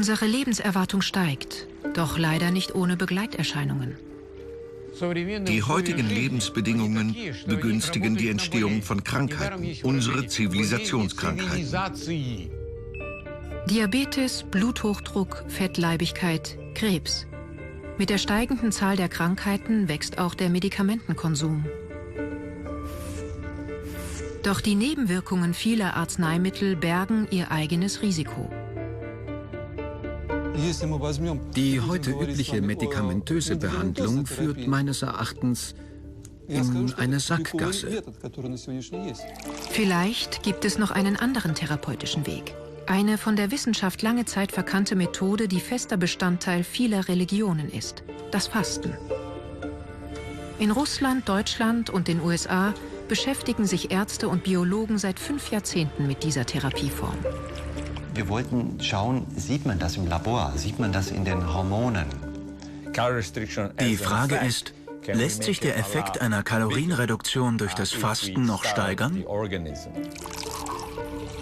Unsere Lebenserwartung steigt, doch leider nicht ohne Begleiterscheinungen. Die heutigen Lebensbedingungen begünstigen die Entstehung von Krankheiten, unsere Zivilisationskrankheiten. Diabetes, Bluthochdruck, Fettleibigkeit, Krebs. Mit der steigenden Zahl der Krankheiten wächst auch der Medikamentenkonsum. Doch die Nebenwirkungen vieler Arzneimittel bergen ihr eigenes Risiko. Die heute übliche medikamentöse Behandlung führt meines Erachtens in eine Sackgasse. Vielleicht gibt es noch einen anderen therapeutischen Weg. Eine von der Wissenschaft lange Zeit verkannte Methode, die fester Bestandteil vieler Religionen ist: das Fasten. In Russland, Deutschland und den USA beschäftigen sich Ärzte und Biologen seit 5 Jahrzehnten mit dieser Therapieform. Wir wollten schauen, sieht man das im Labor, sieht man das in den Hormonen? Die Frage ist, lässt sich der Effekt einer Kalorienreduktion durch das Fasten noch steigern?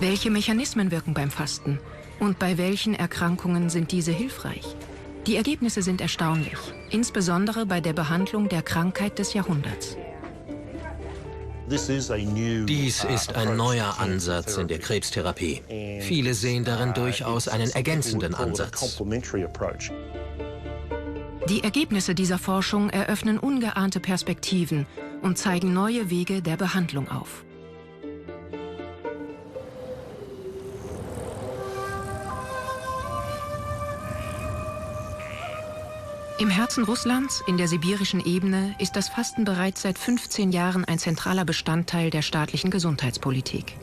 Welche Mechanismen wirken beim Fasten? Und bei welchen Erkrankungen sind diese hilfreich? Die Ergebnisse sind erstaunlich, insbesondere bei der Behandlung der Krankheit des Jahrhunderts. Dies ist ein neuer Ansatz in der Krebstherapie. Viele sehen darin durchaus einen ergänzenden Ansatz. Die Ergebnisse dieser Forschung eröffnen ungeahnte Perspektiven und zeigen neue Wege der Behandlung auf. Im Herzen Russlands, in der sibirischen Ebene, ist das Fasten bereits seit 15 Jahren ein zentraler Bestandteil der staatlichen Gesundheitspolitik.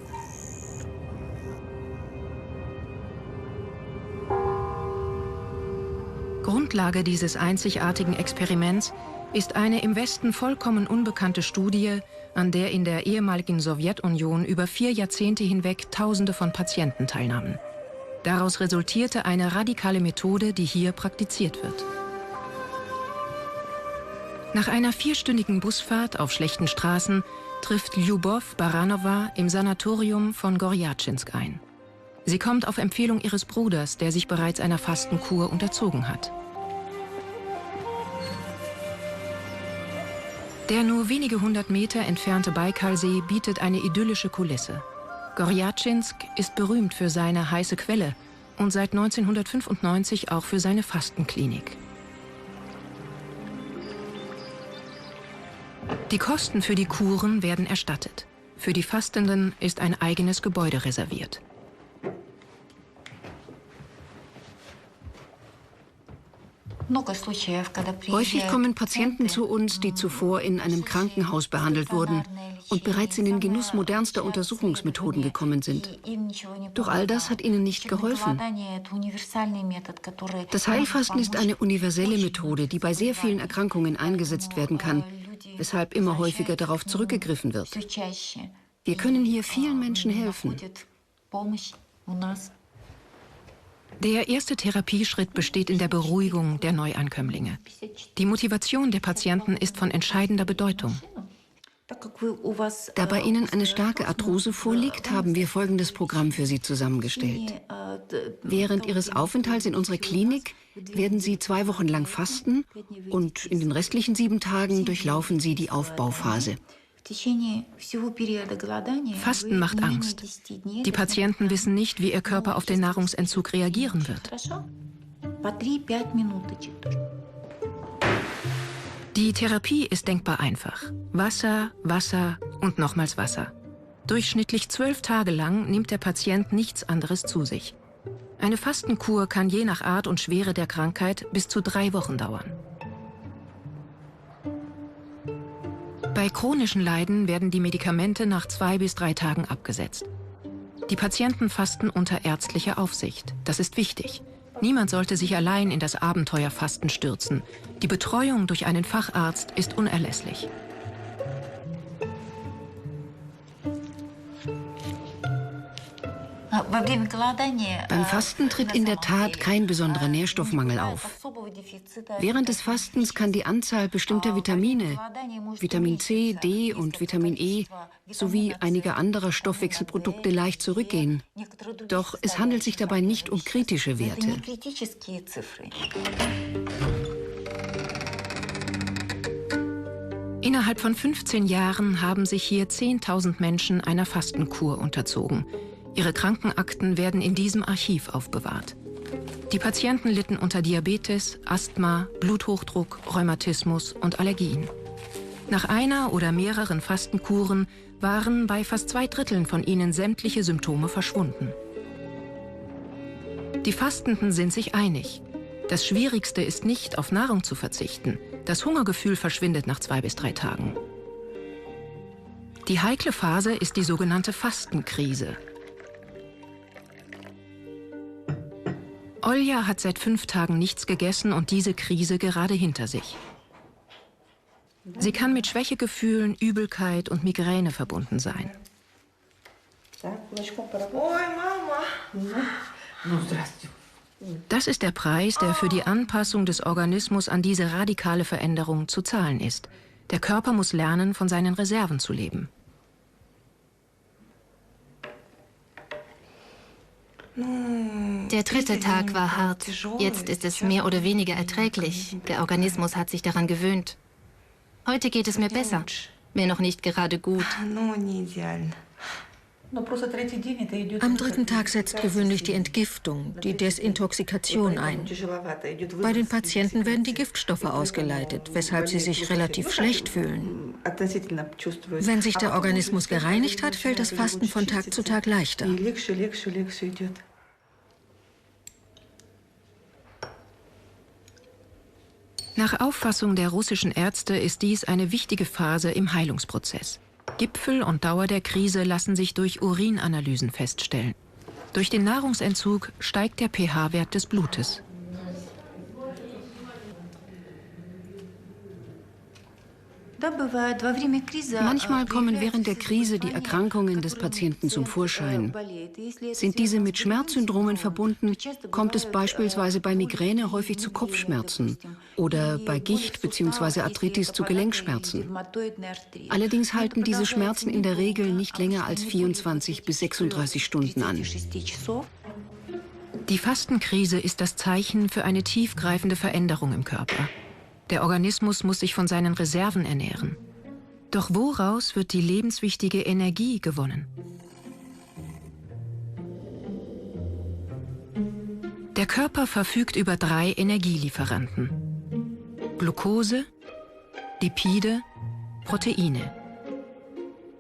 Grundlage dieses einzigartigen Experiments ist eine im Westen vollkommen unbekannte Studie, an der in der ehemaligen Sowjetunion über 4 Jahrzehnte hinweg Tausende von Patienten teilnahmen. Daraus resultierte eine radikale Methode, die hier praktiziert wird. Nach einer 4-stündigen Busfahrt auf schlechten Straßen trifft Lyubov Baranova im Sanatorium von Gorjatschinsk ein. Sie kommt auf Empfehlung ihres Bruders, der sich bereits einer Fastenkur unterzogen hat. Der nur wenige 100 Meter entfernte Baikalsee bietet eine idyllische Kulisse. Gorjatschinsk ist berühmt für seine heiße Quelle und seit 1995 auch für seine Fastenklinik. Die Kosten für die Kuren werden erstattet. Für die Fastenden ist ein eigenes Gebäude reserviert. Häufig kommen Patienten zu uns, die zuvor in einem Krankenhaus behandelt wurden und bereits in den Genuss modernster Untersuchungsmethoden gekommen sind. Doch all das hat ihnen nicht geholfen. Das Heilfasten ist eine universelle Methode, die bei sehr vielen Erkrankungen eingesetzt werden kann, weshalb immer häufiger darauf zurückgegriffen wird. Wir können hier vielen Menschen helfen. Der erste Therapieschritt besteht in der Beruhigung der Neuankömmlinge. Die Motivation der Patienten ist von entscheidender Bedeutung. Da bei Ihnen eine starke Arthrose vorliegt, haben wir folgendes Programm für Sie zusammengestellt. Während Ihres Aufenthalts in unserer Klinik werden Sie 2 Wochen lang fasten und in den restlichen 7 Tagen durchlaufen Sie die Aufbauphase. Fasten macht Angst. Die Patienten wissen nicht, wie ihr Körper auf den Nahrungsentzug reagieren wird. Die Therapie ist denkbar einfach. Wasser, Wasser und nochmals Wasser. Durchschnittlich 12 Tage lang nimmt der Patient nichts anderes zu sich. Eine Fastenkur kann je nach Art und Schwere der Krankheit bis zu 3 Wochen dauern. Bei chronischen Leiden werden die Medikamente nach 2 bis 3 Tagen abgesetzt. Die Patienten fasten unter ärztlicher Aufsicht. Das ist wichtig. Niemand sollte sich allein in das Abenteuerfasten stürzen. Die Betreuung durch einen Facharzt ist unerlässlich. Beim Fasten tritt in der Tat kein besonderer Nährstoffmangel auf. Während des Fastens kann die Anzahl bestimmter Vitamine, Vitamin C, D und Vitamin E sowie einiger anderer Stoffwechselprodukte leicht zurückgehen. Doch es handelt sich dabei nicht um kritische Werte. Innerhalb von 15 Jahren haben sich hier 10.000 Menschen einer Fastenkur unterzogen. Ihre Krankenakten werden in diesem Archiv aufbewahrt. Die Patienten litten unter Diabetes, Asthma, Bluthochdruck, Rheumatismus und Allergien. Nach einer oder mehreren Fastenkuren waren bei fast 2/3 von ihnen sämtliche Symptome verschwunden. Die Fastenden sind sich einig. Das Schwierigste ist nicht, auf Nahrung zu verzichten. Das Hungergefühl verschwindet nach 2 bis 3 Tagen. Die heikle Phase ist die sogenannte Fastenkrise. Olja hat seit 5 Tagen nichts gegessen und diese Krise gerade hinter sich. Sie kann mit Schwächegefühlen, Übelkeit und Migräne verbunden sein. Das ist der Preis, der für die Anpassung des Organismus an diese radikale Veränderung zu zahlen ist. Der Körper muss lernen, von seinen Reserven zu leben. Der 3. Tag war hart. Jetzt ist es mehr oder weniger erträglich. Der Organismus hat sich daran gewöhnt. Heute geht es mir besser. Mir noch nicht gerade gut. Am 3. Tag setzt gewöhnlich die Entgiftung, die Desintoxikation ein. Bei den Patienten werden die Giftstoffe ausgeleitet, weshalb sie sich relativ schlecht fühlen. Wenn sich der Organismus gereinigt hat, fällt das Fasten von Tag zu Tag leichter. Nach Auffassung der russischen Ärzte ist dies eine wichtige Phase im Heilungsprozess. Gipfel und Dauer der Krise lassen sich durch Urinanalysen feststellen. Durch den Nahrungsentzug steigt der pH-Wert des Blutes. Manchmal kommen während der Krise die Erkrankungen des Patienten zum Vorschein. Sind diese mit Schmerzsyndromen verbunden, kommt es beispielsweise bei Migräne häufig zu Kopfschmerzen oder bei Gicht bzw. Arthritis zu Gelenkschmerzen. Allerdings halten diese Schmerzen in der Regel nicht länger als 24 bis 36 Stunden an. Die Fastenkrise ist das Zeichen für eine tiefgreifende Veränderung im Körper. Der Organismus muss sich von seinen Reserven ernähren. Doch woraus wird die lebenswichtige Energie gewonnen? Der Körper verfügt über 3 Energielieferanten: Glucose, Lipide, Proteine.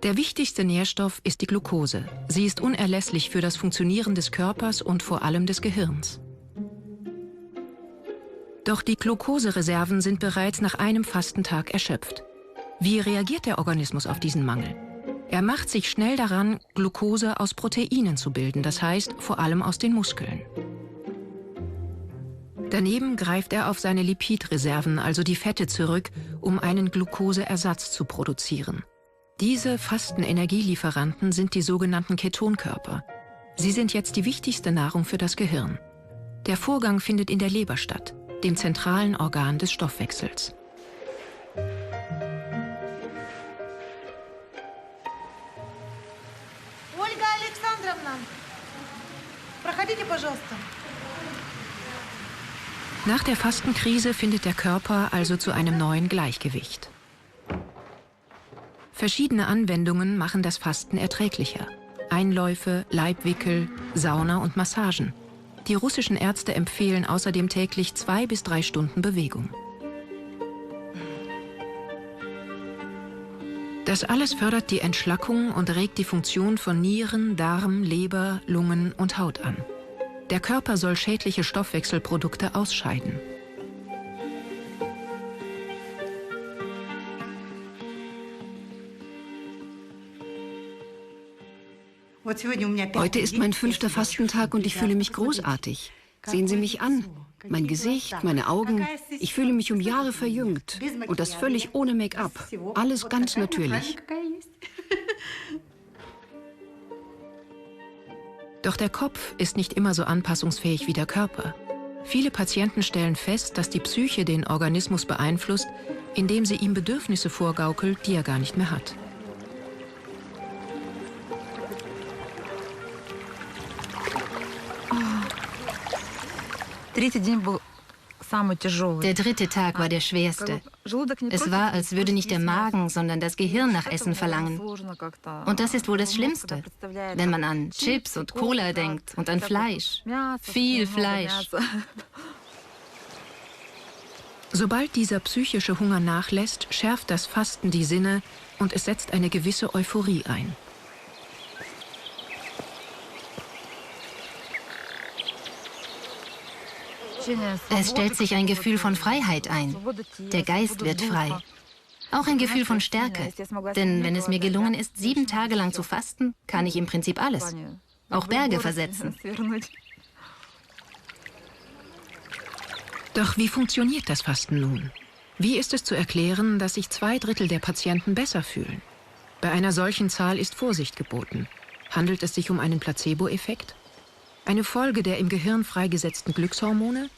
Der wichtigste Nährstoff ist die Glucose. Sie ist unerlässlich für das Funktionieren des Körpers und vor allem des Gehirns. Doch die Glukosereserven sind bereits nach einem Fastentag erschöpft. Wie reagiert der Organismus auf diesen Mangel? Er macht sich schnell daran, Glucose aus Proteinen zu bilden, das heißt vor allem aus den Muskeln. Daneben greift er auf seine Lipidreserven, also die Fette, zurück, um einen Glukoseersatz zu produzieren. Diese Fastenenergielieferanten sind die sogenannten Ketonkörper. Sie sind jetzt die wichtigste Nahrung für das Gehirn. Der Vorgang findet in der Leber statt, dem zentralen Organ des Stoffwechsels. Olga Alexandrovna, проходите, пожалуйста. Nach der Fastenkrise findet der Körper also zu einem neuen Gleichgewicht. Verschiedene Anwendungen machen das Fasten erträglicher. Einläufe, Leibwickel, Sauna und Massagen. Die russischen Ärzte empfehlen außerdem täglich 2 bis 3 Stunden Bewegung. Das alles fördert die Entschlackung und regt die Funktion von Nieren, Darm, Leber, Lungen und Haut an. Der Körper soll schädliche Stoffwechselprodukte ausscheiden. Heute ist mein 5. Fastentag und ich fühle mich großartig. Sehen Sie mich an. Mein Gesicht, meine Augen. Ich fühle mich um Jahre verjüngt. Und das völlig ohne Make-up. Alles ganz natürlich. Doch der Kopf ist nicht immer so anpassungsfähig wie der Körper. Viele Patienten stellen fest, dass die Psyche den Organismus beeinflusst, indem sie ihm Bedürfnisse vorgaukelt, die er gar nicht mehr hat. Der dritte Tag war der schwerste. Es war, als würde nicht der Magen, sondern das Gehirn nach Essen verlangen. Und das ist wohl das Schlimmste, wenn man an Chips und Cola denkt und an Fleisch. Viel Fleisch. Sobald dieser psychische Hunger nachlässt, schärft das Fasten die Sinne und es setzt eine gewisse Euphorie ein. Es stellt sich ein Gefühl von Freiheit ein. Der Geist wird frei. Auch ein Gefühl von Stärke. Denn wenn es mir gelungen ist, 7 Tage lang zu fasten, kann ich im Prinzip alles. Auch Berge versetzen. Doch wie funktioniert das Fasten nun? Wie ist es zu erklären, dass sich 2/3 der Patienten besser fühlen? Bei einer solchen Zahl ist Vorsicht geboten. Handelt es sich um einen Placebo-Effekt? Eine Folge der im Gehirn freigesetzten Glückshormone?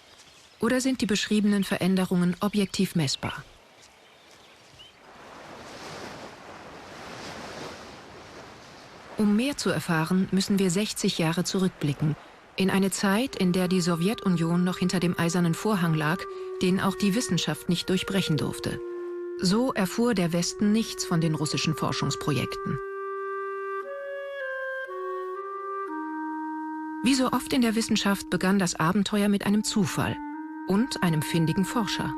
Oder sind die beschriebenen Veränderungen objektiv messbar? Um mehr zu erfahren, müssen wir 60 Jahre zurückblicken, in eine Zeit, in der die Sowjetunion noch hinter dem eisernen Vorhang lag, den auch die Wissenschaft nicht durchbrechen durfte. So erfuhr der Westen nichts von den russischen Forschungsprojekten. Wie so oft in der Wissenschaft begann das Abenteuer mit einem Zufall und einem findigen Forscher.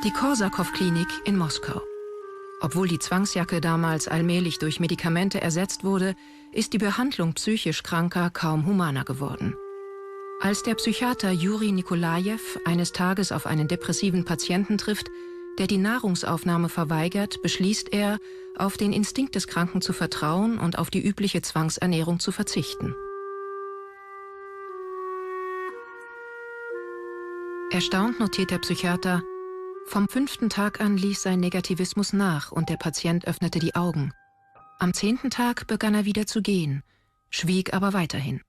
Die Korsakow-Klinik in Moskau. Obwohl die Zwangsjacke damals allmählich durch Medikamente ersetzt wurde, ist die Behandlung psychisch Kranker kaum humaner geworden. Als der Psychiater Juri Nikolajew eines Tages auf einen depressiven Patienten trifft, der die Nahrungsaufnahme verweigert, beschließt er, auf den Instinkt des Kranken zu vertrauen und auf die übliche Zwangsernährung zu verzichten. Erstaunt notiert der Psychiater: Vom 5. Tag an ließ sein Negativismus nach und der Patient öffnete die Augen. Am 10. Tag begann er wieder zu gehen, schwieg aber weiterhin.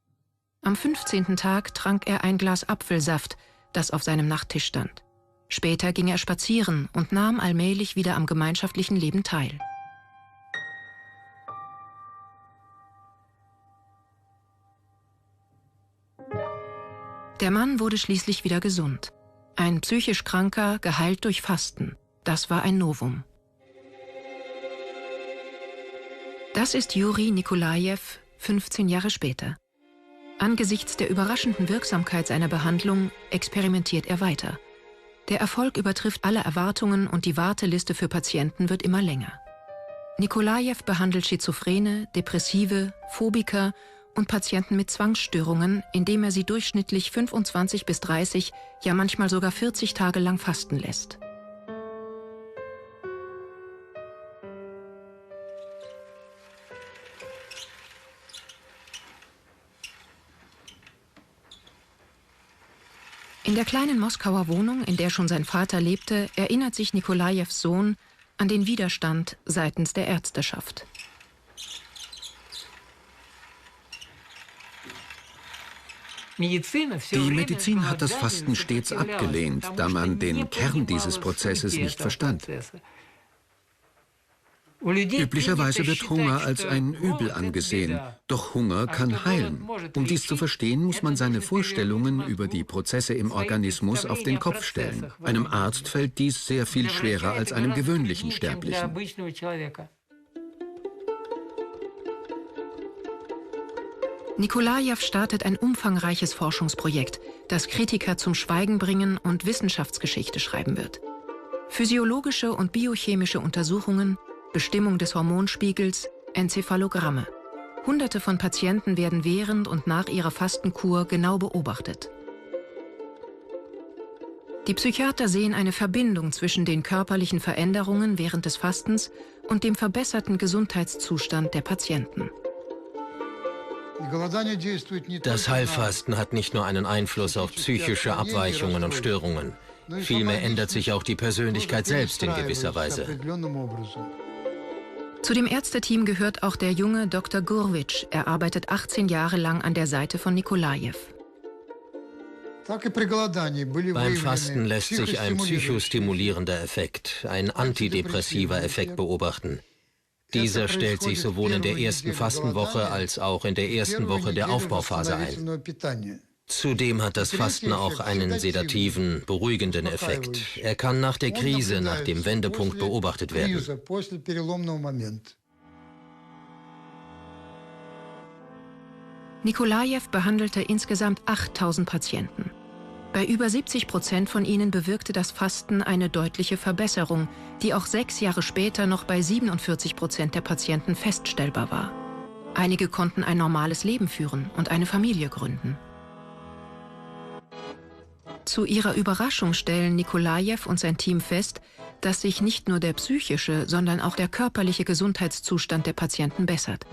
Am 15. Tag trank er ein Glas Apfelsaft, das auf seinem Nachttisch stand. Später ging er spazieren und nahm allmählich wieder am gemeinschaftlichen Leben teil. Der Mann wurde schließlich wieder gesund. Ein psychisch Kranker, geheilt durch Fasten. Das war ein Novum. Das ist Juri Nikolajew 15 Jahre später. Angesichts der überraschenden Wirksamkeit seiner Behandlung experimentiert er weiter. Der Erfolg übertrifft alle Erwartungen und die Warteliste für Patienten wird immer länger. Nikolajew behandelt Schizophrene, Depressive, Phobiker und Patienten mit Zwangsstörungen, indem er sie durchschnittlich 25 bis 30, ja manchmal sogar 40 Tage lang fasten lässt. In der kleinen Moskauer Wohnung, in der schon sein Vater lebte, erinnert sich Nikolajews Sohn an den Widerstand seitens der Ärzteschaft. Die Medizin hat das Fasten stets abgelehnt, da man den Kern dieses Prozesses nicht verstand. Üblicherweise wird Hunger als ein Übel angesehen, doch Hunger kann heilen. Um dies zu verstehen, muss man seine Vorstellungen über die Prozesse im Organismus auf den Kopf stellen. Einem Arzt fällt dies sehr viel schwerer als einem gewöhnlichen Sterblichen. Nikolajew startet ein umfangreiches Forschungsprojekt, das Kritiker zum Schweigen bringen und Wissenschaftsgeschichte schreiben wird. Physiologische und biochemische Untersuchungen, Bestimmung des Hormonspiegels, Enzephalogramme. Hunderte von Patienten werden während und nach ihrer Fastenkur genau beobachtet. Die Psychiater sehen eine Verbindung zwischen den körperlichen Veränderungen während des Fastens und dem verbesserten Gesundheitszustand der Patienten. Das Heilfasten hat nicht nur einen Einfluss auf psychische Abweichungen und Störungen. Vielmehr ändert sich auch die Persönlichkeit selbst in gewisser Weise. Zu dem Ärzteteam gehört auch der junge Dr. Gurwitsch. Er arbeitet 18 Jahre lang an der Seite von Nikolajew. Beim Fasten lässt sich ein psychostimulierender Effekt, ein antidepressiver Effekt beobachten. Dieser stellt sich sowohl in der ersten Fastenwoche als auch in der ersten Woche der Aufbauphase ein. Zudem hat das Fasten auch einen sedativen, beruhigenden Effekt. Er kann nach der Krise, nach dem Wendepunkt beobachtet werden. Nikolajew behandelte insgesamt 8000 Patienten. Bei über 70% von ihnen bewirkte das Fasten eine deutliche Verbesserung, die auch 6 Jahre später noch bei 47% der Patienten feststellbar war. Einige konnten ein normales Leben führen und eine Familie gründen. Zu ihrer Überraschung stellen Nikolajew und sein Team fest, dass sich nicht nur der psychische, sondern auch der körperliche Gesundheitszustand der Patienten bessert.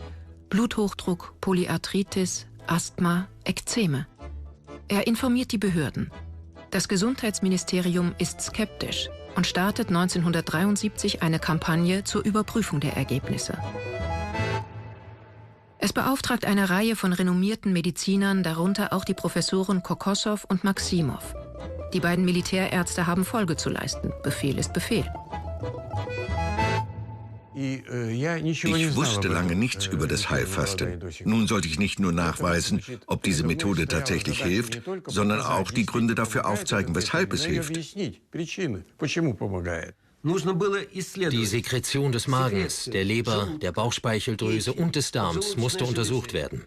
Bluthochdruck, Polyarthritis, Asthma, Ekzeme. Er informiert die Behörden. Das Gesundheitsministerium ist skeptisch und startet 1973 eine Kampagne zur Überprüfung der Ergebnisse. Es beauftragt eine Reihe von renommierten Medizinern, darunter auch die Professoren Kokossow und Maximow. Die beiden Militärärzte haben Folge zu leisten. Befehl ist Befehl. Ich wusste lange nichts über das Heilfasten. Nun sollte ich nicht nur nachweisen, ob diese Methode tatsächlich hilft, sondern auch die Gründe dafür aufzeigen, weshalb es hilft. Die Sekretion des Magens, der Leber, der Bauchspeicheldrüse und des Darms musste untersucht werden.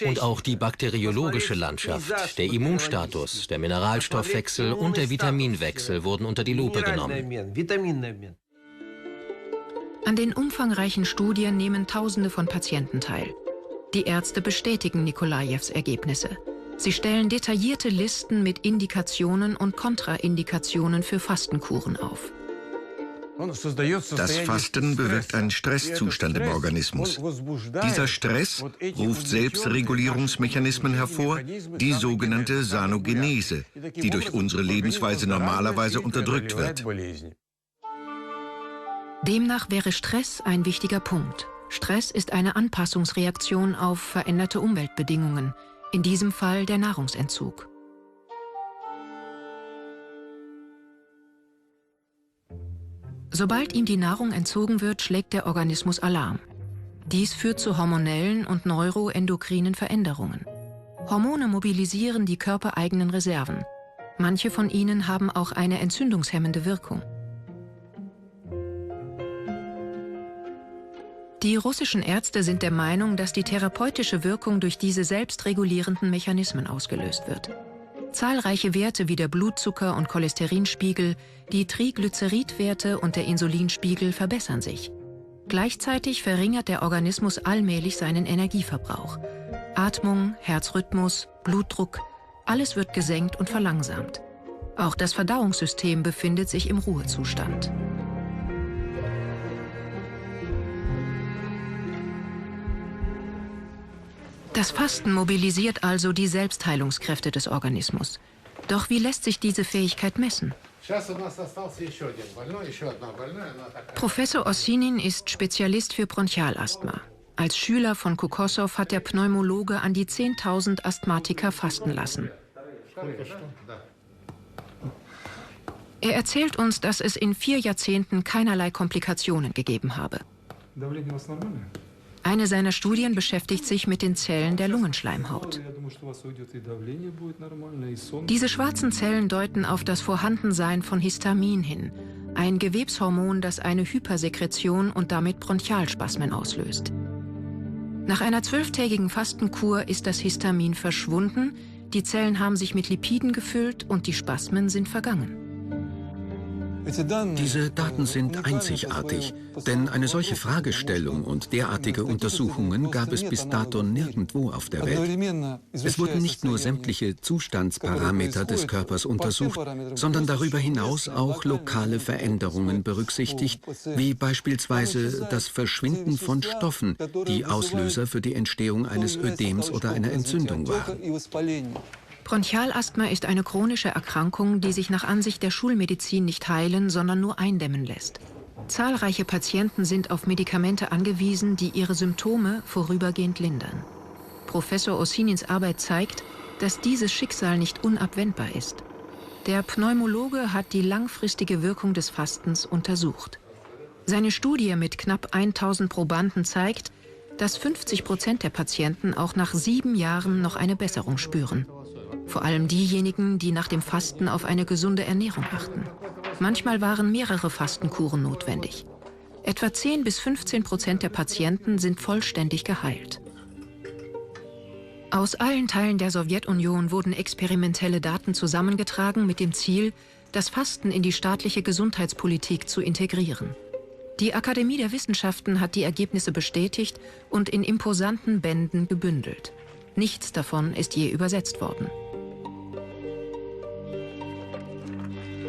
Und auch die bakteriologische Landschaft, der Immunstatus, der Mineralstoffwechsel und der Vitaminwechsel wurden unter die Lupe genommen. An den umfangreichen Studien nehmen Tausende von Patienten teil. Die Ärzte bestätigen Nikolajews Ergebnisse. Sie stellen detaillierte Listen mit Indikationen und Kontraindikationen für Fastenkuren auf. Das Fasten bewirkt einen Stresszustand im Organismus. Dieser Stress ruft Selbstregulierungsmechanismen hervor, die sogenannte Sanogenese, die durch unsere Lebensweise normalerweise unterdrückt wird. Demnach wäre Stress ein wichtiger Punkt. Stress ist eine Anpassungsreaktion auf veränderte Umweltbedingungen, in diesem Fall der Nahrungsentzug. Sobald ihm die Nahrung entzogen wird, schlägt der Organismus Alarm. Dies führt zu hormonellen und neuroendokrinen Veränderungen. Hormone mobilisieren die körpereigenen Reserven. Manche von ihnen haben auch eine entzündungshemmende Wirkung. Die russischen Ärzte sind der Meinung, dass die therapeutische Wirkung durch diese selbstregulierenden Mechanismen ausgelöst wird. Zahlreiche Werte wie der Blutzucker- und Cholesterinspiegel, die Triglyceridwerte und der Insulinspiegel verbessern sich. Gleichzeitig verringert der Organismus allmählich seinen Energieverbrauch. Atmung, Herzrhythmus, Blutdruck, alles wird gesenkt und verlangsamt. Auch das Verdauungssystem befindet sich im Ruhezustand. Das Fasten mobilisiert also die Selbstheilungskräfte des Organismus. Doch wie lässt sich diese Fähigkeit messen? Professor Ossinin ist Spezialist für Bronchialasthma. Als Schüler von Kokossow hat der Pneumologe an die 10.000 Asthmatiker fasten lassen. Er erzählt uns, dass es in 4 Jahrzehnten keinerlei Komplikationen gegeben habe. Eine seiner Studien beschäftigt sich mit den Zellen der Lungenschleimhaut. Diese schwarzen Zellen deuten auf das Vorhandensein von Histamin hin, ein Gewebshormon, das eine Hypersekretion und damit Bronchialspasmen auslöst. Nach einer 12-tägigen Fastenkur ist das Histamin verschwunden, die Zellen haben sich mit Lipiden gefüllt und die Spasmen sind vergangen. Diese Daten sind einzigartig, denn eine solche Fragestellung und derartige Untersuchungen gab es bis dato nirgendwo auf der Welt. Es wurden nicht nur sämtliche Zustandsparameter des Körpers untersucht, sondern darüber hinaus auch lokale Veränderungen berücksichtigt, wie beispielsweise das Verschwinden von Stoffen, die Auslöser für die Entstehung eines Ödems oder einer Entzündung waren. Bronchialasthma ist eine chronische Erkrankung, die sich nach Ansicht der Schulmedizin nicht heilen, sondern nur eindämmen lässt. Zahlreiche Patienten sind auf Medikamente angewiesen, die ihre Symptome vorübergehend lindern. Professor Ossinins Arbeit zeigt, dass dieses Schicksal nicht unabwendbar ist. Der Pneumologe hat die langfristige Wirkung des Fastens untersucht. Seine Studie mit knapp 1000 Probanden zeigt, dass 50% der Patienten auch nach 7 Jahren noch eine Besserung spüren. Vor allem diejenigen, die nach dem Fasten auf eine gesunde Ernährung achten. Manchmal waren mehrere Fastenkuren notwendig. Etwa 10 bis 15% der Patienten sind vollständig geheilt. Aus allen Teilen der Sowjetunion wurden experimentelle Daten zusammengetragen mit dem Ziel, das Fasten in die staatliche Gesundheitspolitik zu integrieren. Die Akademie der Wissenschaften hat die Ergebnisse bestätigt und in imposanten Bänden gebündelt. Nichts davon ist je übersetzt worden.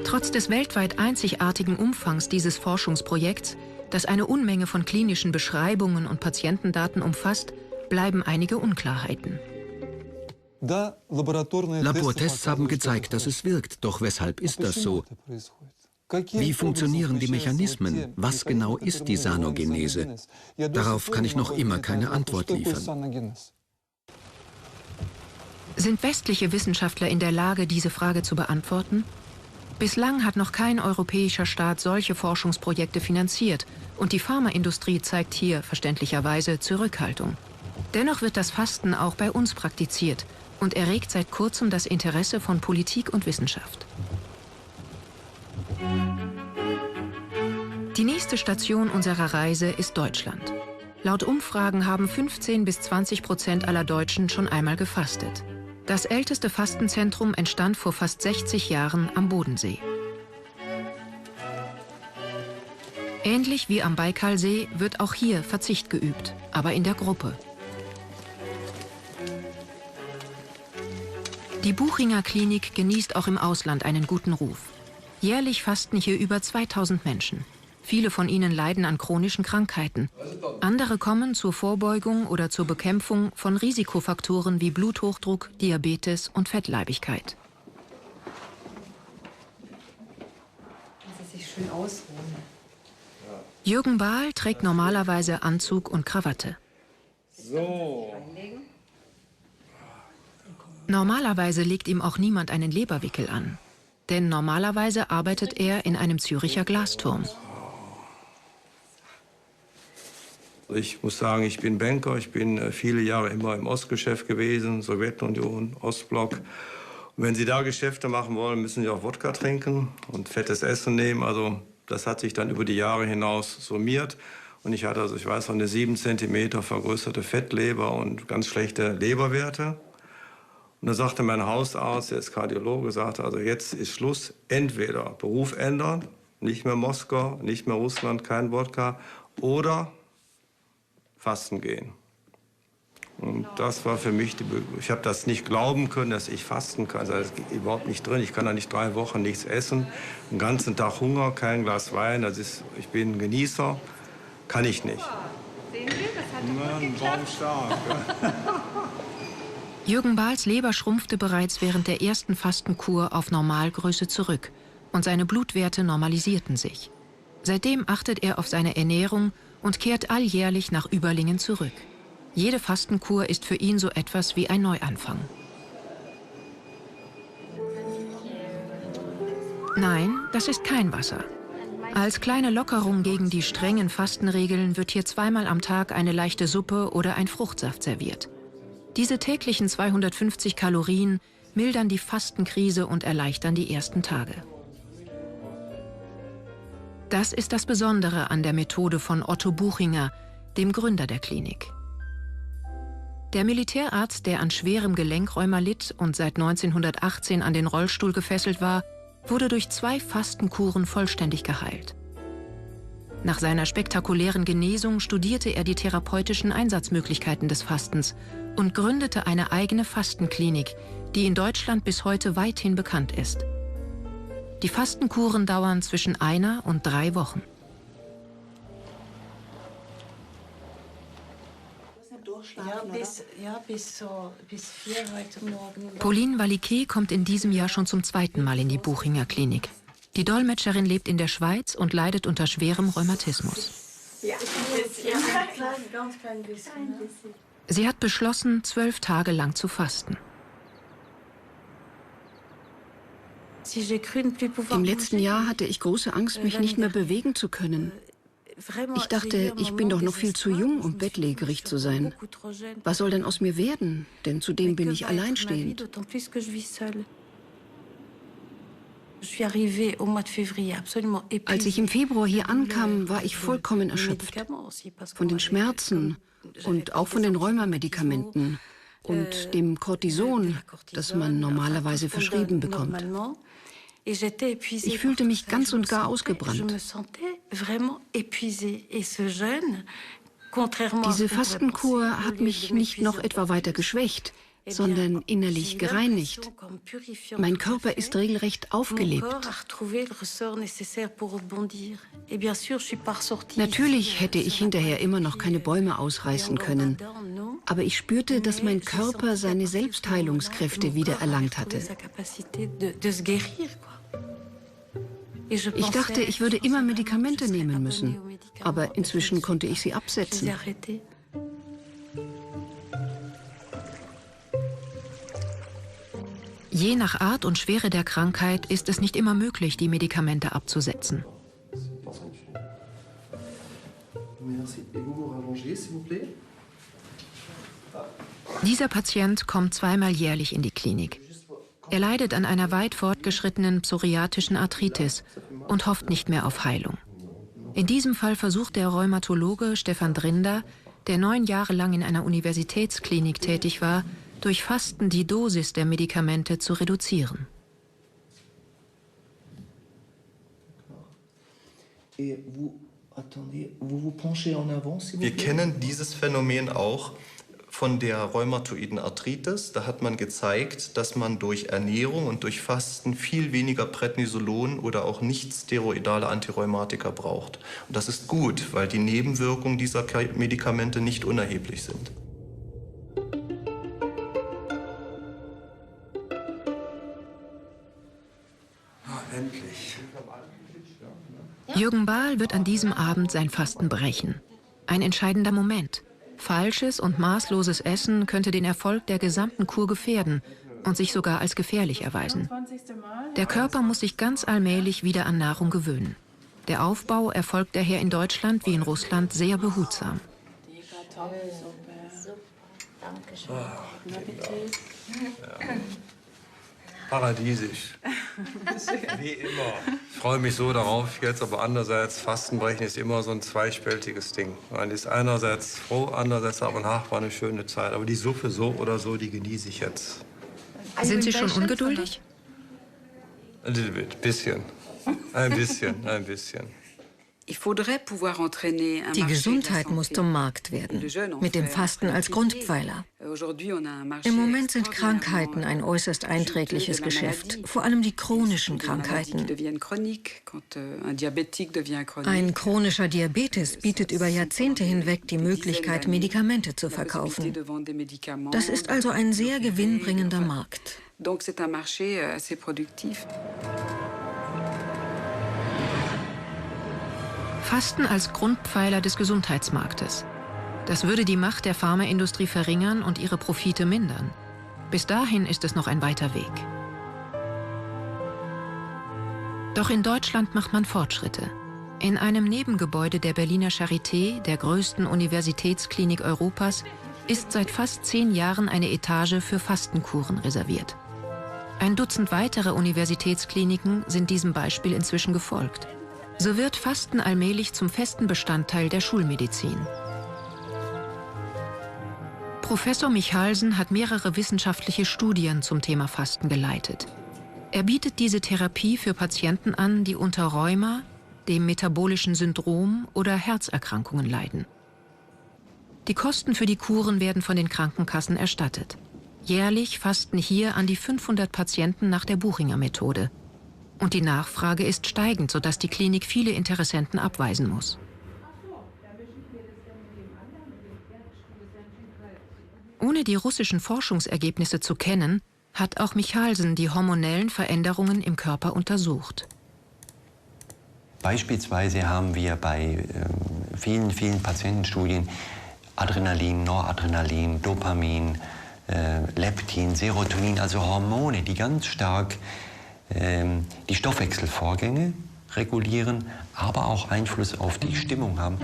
Trotz des weltweit einzigartigen Umfangs dieses Forschungsprojekts, das eine Unmenge von klinischen Beschreibungen und Patientendaten umfasst, bleiben einige Unklarheiten. Labortests haben gezeigt, dass es wirkt. Doch weshalb ist das so? Wie funktionieren die Mechanismen? Was genau ist die Sanogenese? Darauf kann ich noch immer keine Antwort liefern. Sind westliche Wissenschaftler in der Lage, diese Frage zu beantworten? Bislang hat noch kein europäischer Staat solche Forschungsprojekte finanziert und die Pharmaindustrie zeigt hier verständlicherweise Zurückhaltung. Dennoch wird das Fasten auch bei uns praktiziert und erregt seit kurzem das Interesse von Politik und Wissenschaft. Die nächste Station unserer Reise ist Deutschland. Laut Umfragen haben 15 bis 20% aller Deutschen schon einmal gefastet. Das älteste Fastenzentrum entstand vor fast 60 Jahren am Bodensee. Ähnlich wie am Baikalsee wird auch hier Verzicht geübt, aber in der Gruppe. Die Buchinger Klinik genießt auch im Ausland einen guten Ruf. Jährlich fasten hier über 2000 Menschen. Viele von ihnen leiden an chronischen Krankheiten. Andere kommen zur Vorbeugung oder zur Bekämpfung von Risikofaktoren wie Bluthochdruck, Diabetes und Fettleibigkeit. Sie sich schön ausruhen. Jürgen Bahl trägt normalerweise Anzug und Krawatte. So. Normalerweise legt ihm auch niemand einen Leberwickel an. Denn normalerweise arbeitet er in einem Züricher Glasturm. Ich muss sagen, ich bin Banker. Ich bin viele Jahre immer im Ostgeschäft gewesen, Sowjetunion, Ostblock. Und wenn Sie da Geschäfte machen wollen, müssen Sie auch Wodka trinken und fettes Essen nehmen. Also das hat sich dann über die Jahre hinaus summiert. Und ich hatte, also ich weiß noch, eine 7 cm vergrößerte Fettleber und ganz schlechte Leberwerte. Und da sagte mein Hausarzt, der ist Kardiologe, sagte, also jetzt ist Schluss, entweder Beruf ändern, nicht mehr Moskau, nicht mehr Russland, kein Wodka, oder fasten gehen. Und das war für mich, ich habe das nicht glauben können, dass ich fasten kann. Das geht überhaupt nicht drin. Ich kann da nicht 3 Wochen nichts essen, den ganzen Tag Hunger, kein Glas Wein. Ich bin ein Genießer, kann ich nicht. Sehen Sie, das hat gut geklappt. Jürgen Bahls Leber schrumpfte bereits während der ersten Fastenkur auf Normalgröße zurück und seine Blutwerte normalisierten sich. Seitdem achtet er auf seine Ernährung und kehrt alljährlich nach Überlingen zurück. Jede Fastenkur ist für ihn so etwas wie ein Neuanfang. Nein, das ist kein Wasser. Als kleine Lockerung gegen die strengen Fastenregeln wird hier zweimal am Tag eine leichte Suppe oder ein Fruchtsaft serviert. Diese täglichen 250 Kalorien mildern die Fastenkrise und erleichtern die ersten Tage. Das ist das Besondere an der Methode von Otto Buchinger, dem Gründer der Klinik. Der Militärarzt, der an schwerem Gelenkrheuma litt und seit 1918 an den Rollstuhl gefesselt war, wurde durch 2 Fastenkuren vollständig geheilt. Nach seiner spektakulären Genesung studierte er die therapeutischen Einsatzmöglichkeiten des Fastens und gründete eine eigene Fastenklinik, die in Deutschland bis heute weithin bekannt ist. Die Fastenkuren dauern zwischen 1 und 3 Wochen. Bis 4 heute Morgen. Pauline Valiquet kommt in diesem Jahr schon zum 2. Mal in die Buchinger Klinik. Die Dolmetscherin lebt in der Schweiz und leidet unter schwerem Rheumatismus. Sie hat beschlossen, 12 Tage lang zu fasten. Im letzten Jahr hatte ich große Angst, mich nicht mehr bewegen zu können. Ich dachte, ich bin doch noch viel zu jung, um bettlägerig zu sein. Was soll denn aus mir werden? Denn zudem bin ich alleinstehend. Als ich im Februar hier ankam, war ich vollkommen erschöpft. Von den Schmerzen und auch von den Rheumamedikamenten und dem Cortison, das man normalerweise verschrieben bekommt. Ich fühlte mich ganz und gar ausgebrannt. Diese Fastenkur hat mich nicht noch etwa weiter geschwächt, sondern innerlich gereinigt. Mein Körper ist regelrecht aufgelebt. Natürlich hätte ich hinterher immer noch keine Bäume ausreißen können, aber ich spürte, dass mein Körper seine Selbstheilungskräfte wiedererlangt hatte. Ich dachte, ich würde immer Medikamente nehmen müssen, aber inzwischen konnte ich sie absetzen. Je nach Art und Schwere der Krankheit ist es nicht immer möglich, die Medikamente abzusetzen. Dieser Patient kommt zweimal jährlich in die Klinik. Er leidet an einer weit fortgeschrittenen psoriatischen Arthritis und hofft nicht mehr auf Heilung. In diesem Fall versucht der Rheumatologe Stefan Drinder, der 9 Jahre lang in einer Universitätsklinik tätig war, durch Fasten die Dosis der Medikamente zu reduzieren. Wir kennen dieses Phänomen auch von der rheumatoiden Arthritis. Da hat man gezeigt, dass man durch Ernährung und durch Fasten viel weniger Prednisolon oder auch nicht steroidale Antirheumatika braucht. Und das ist gut, weil die Nebenwirkungen dieser Medikamente nicht unerheblich sind. Endlich. Jürgen Bahl wird an diesem Abend sein Fasten brechen. Ein entscheidender Moment. Falsches und maßloses Essen könnte den Erfolg der gesamten Kur gefährden und sich sogar als gefährlich erweisen. Der Körper muss sich ganz allmählich wieder an Nahrung gewöhnen. Der Aufbau erfolgt daher in Deutschland wie in Russland sehr behutsam. Paradiesisch. Wie immer. Ich freue mich so darauf jetzt, aber andererseits, Fastenbrechen ist immer so ein zweispältiges Ding. Man ist einerseits froh, andererseits aber nach war eine schöne Zeit. Aber die Suppe so oder so, die genieße ich jetzt. Sind Sie schon ungeduldig? Ein bisschen. Ein bisschen, ein bisschen. Die Gesundheit muss zum Markt werden, mit dem Fasten als Grundpfeiler. Im Moment sind Krankheiten ein äußerst einträgliches Geschäft, vor allem die chronischen Krankheiten. Ein chronischer Diabetes bietet über Jahrzehnte hinweg die Möglichkeit, Medikamente zu verkaufen. Das ist also ein sehr gewinnbringender Markt. Fasten als Grundpfeiler des Gesundheitsmarktes. Das würde die Macht der Pharmaindustrie verringern und ihre Profite mindern. Bis dahin ist es noch ein weiter Weg. Doch in Deutschland macht man Fortschritte. In einem Nebengebäude der Berliner Charité, der größten Universitätsklinik Europas, ist seit fast 10 Jahren eine Etage für Fastenkuren reserviert. Ein Dutzend weitere Universitätskliniken sind diesem Beispiel inzwischen gefolgt. So wird Fasten allmählich zum festen Bestandteil der Schulmedizin. Professor Michalsen hat mehrere wissenschaftliche Studien zum Thema Fasten geleitet. Er bietet diese Therapie für Patienten an, die unter Rheuma, dem metabolischen Syndrom oder Herzerkrankungen leiden. Die Kosten für die Kuren werden von den Krankenkassen erstattet. Jährlich fasten hier an die 500 Patienten nach der Buchinger Methode. Und die Nachfrage ist steigend, sodass die Klinik viele Interessenten abweisen muss. Ohne die russischen Forschungsergebnisse zu kennen, hat auch Michalsen die hormonellen Veränderungen im Körper untersucht. Beispielsweise haben wir bei vielen Patientenstudien Adrenalin, Noradrenalin, Dopamin, Leptin, Serotonin, also Hormone, die ganz stark die Stoffwechselvorgänge regulieren, aber auch Einfluss auf die Stimmung haben.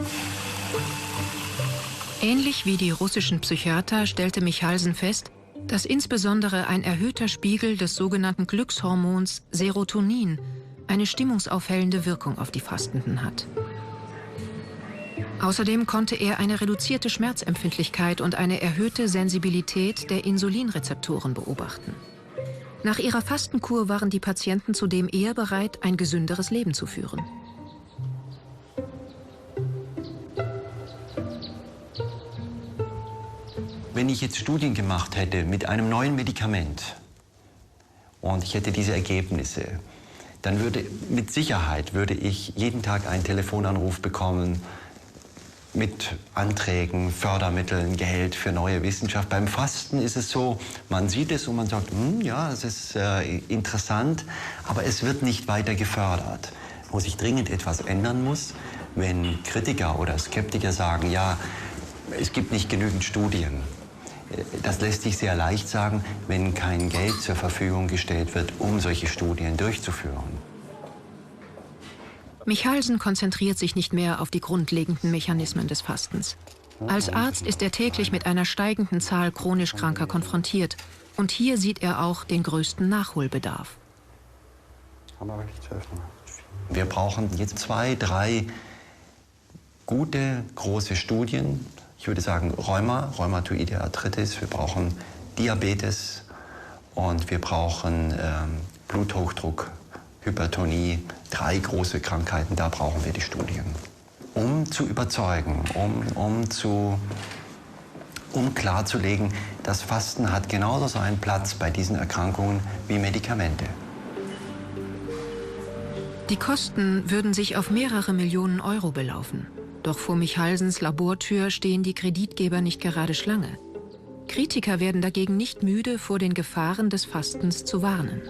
Ähnlich wie die russischen Psychiater stellte Michalsen fest, dass insbesondere ein erhöhter Spiegel des sogenannten Glückshormons Serotonin eine stimmungsaufhellende Wirkung auf die Fastenden hat. Außerdem konnte er eine reduzierte Schmerzempfindlichkeit und eine erhöhte Sensibilität der Insulinrezeptoren beobachten. Nach ihrer Fastenkur waren die Patienten zudem eher bereit, ein gesünderes Leben zu führen. Wenn ich jetzt Studien gemacht hätte mit einem neuen Medikament und ich hätte diese Ergebnisse, dann würde mit Sicherheit ich jeden Tag einen Telefonanruf bekommen mit Anträgen, Fördermitteln, Geld für neue Wissenschaft. Beim Fasten ist es so, man sieht es und man sagt, ja, es ist interessant, aber es wird nicht weiter gefördert. Wo sich dringend etwas ändern muss, wenn Kritiker oder Skeptiker sagen, ja, es gibt nicht genügend Studien. Das lässt sich sehr leicht sagen, wenn kein Geld zur Verfügung gestellt wird, um solche Studien durchzuführen. Michalsen konzentriert sich nicht mehr auf die grundlegenden Mechanismen des Fastens. Als Arzt ist er täglich mit einer steigenden Zahl chronisch Kranker konfrontiert. Und hier sieht er auch den größten Nachholbedarf. Wir brauchen jetzt 2, 3 gute, große Studien. Ich würde sagen Rheumatoide Arthritis, wir brauchen Diabetes und wir brauchen Bluthochdruck, Hypertonie, 3 große Krankheiten, da brauchen wir die Studien. Um zu überzeugen, um klarzulegen, das Fasten hat genauso seinen Platz bei diesen Erkrankungen wie Medikamente. Die Kosten würden sich auf mehrere Millionen Euro belaufen. Doch vor Michalsens Labortür stehen die Kreditgeber nicht gerade Schlange. Kritiker werden dagegen nicht müde, vor den Gefahren des Fastens zu warnen.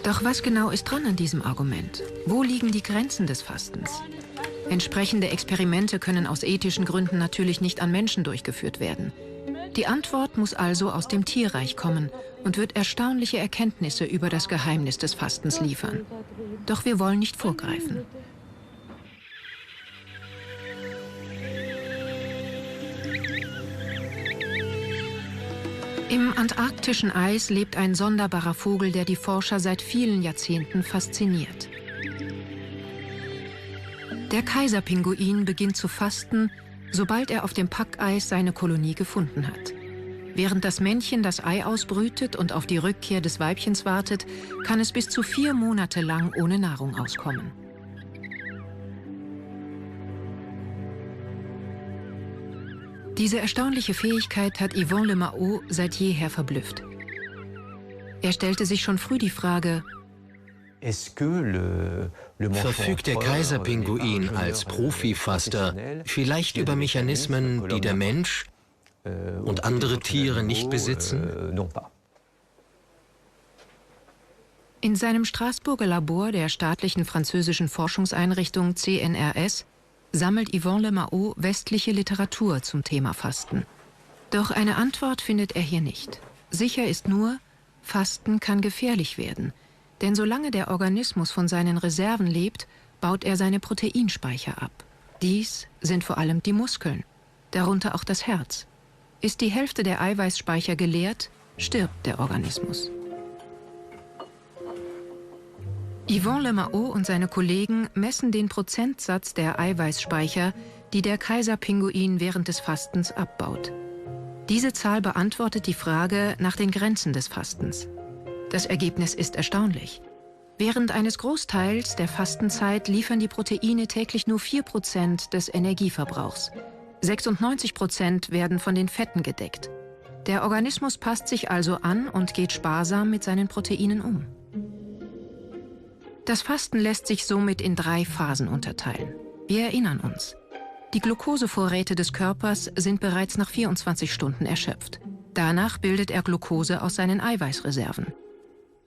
Doch was genau ist dran an diesem Argument? Wo liegen die Grenzen des Fastens? Entsprechende Experimente können aus ethischen Gründen natürlich nicht an Menschen durchgeführt werden. Die Antwort muss also aus dem Tierreich kommen und wird erstaunliche Erkenntnisse über das Geheimnis des Fastens liefern. Doch wir wollen nicht vorgreifen. Im antarktischen Eis lebt ein sonderbarer Vogel, der die Forscher seit vielen Jahrzehnten fasziniert. Der Kaiserpinguin beginnt zu fasten, sobald er auf dem Packeis seine Kolonie gefunden hat. Während das Männchen das Ei ausbrütet und auf die Rückkehr des Weibchens wartet, kann es bis zu 4 Monate lang ohne Nahrung auskommen. Diese erstaunliche Fähigkeit hat Yvon Le Mao seit jeher verblüfft. Er stellte sich schon früh die Frage: Verfügt der Kaiserpinguin als Profifaster vielleicht über Mechanismen, die der Mensch und andere Tiere nicht besitzen? In seinem Straßburger Labor der staatlichen französischen Forschungseinrichtung CNRS sammelt Yvon Le Mao westliche Literatur zum Thema Fasten. Doch eine Antwort findet er hier nicht. Sicher ist nur, Fasten kann gefährlich werden. Denn solange der Organismus von seinen Reserven lebt, baut er seine Proteinspeicher ab. Dies sind vor allem die Muskeln, darunter auch das Herz. Ist die Hälfte der Eiweißspeicher geleert, stirbt der Organismus. Yvon Le Mao und seine Kollegen messen den Prozentsatz der Eiweißspeicher, die der Kaiserpinguin während des Fastens abbaut. Diese Zahl beantwortet die Frage nach den Grenzen des Fastens. Das Ergebnis ist erstaunlich. Während eines Großteils der Fastenzeit liefern die Proteine täglich nur 4% des Energieverbrauchs. 96% werden von den Fetten gedeckt. Der Organismus passt sich also an und geht sparsam mit seinen Proteinen um. Das Fasten lässt sich somit in 3 Phasen unterteilen. Wir erinnern uns. Die Glukosevorräte des Körpers sind bereits nach 24 Stunden erschöpft. Danach bildet er Glucose aus seinen Eiweißreserven.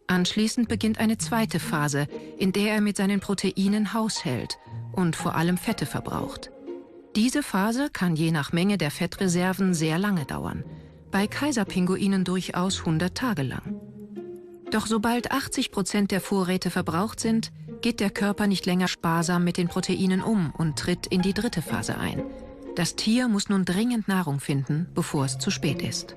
Anschließend beginnt eine zweite Phase, in der er mit seinen Proteinen haushält und vor allem Fette verbraucht. Diese Phase kann je nach Menge der Fettreserven sehr lange dauern, bei Kaiserpinguinen durchaus 100 Tage lang. Doch sobald 80% der Vorräte verbraucht sind, geht der Körper nicht länger sparsam mit den Proteinen um und tritt in die dritte Phase ein. Das Tier muss nun dringend Nahrung finden, bevor es zu spät ist.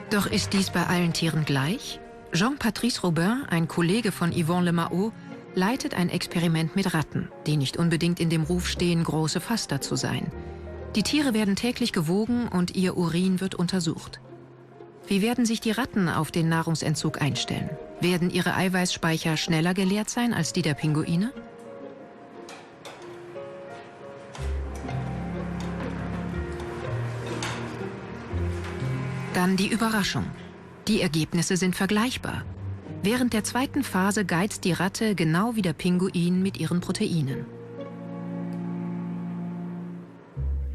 Doch ist dies bei allen Tieren gleich? Jean-Patrice Robin, ein Kollege von Yvon Lemao, leitet ein Experiment mit Ratten, die nicht unbedingt in dem Ruf stehen, große Faster zu sein. Die Tiere werden täglich gewogen und ihr Urin wird untersucht. Wie werden sich die Ratten auf den Nahrungsentzug einstellen? Werden ihre Eiweißspeicher schneller geleert sein als die der Pinguine? Dann die Überraschung. Die Ergebnisse sind vergleichbar. Während der zweiten Phase geizt die Ratte genau wie der Pinguin mit ihren Proteinen.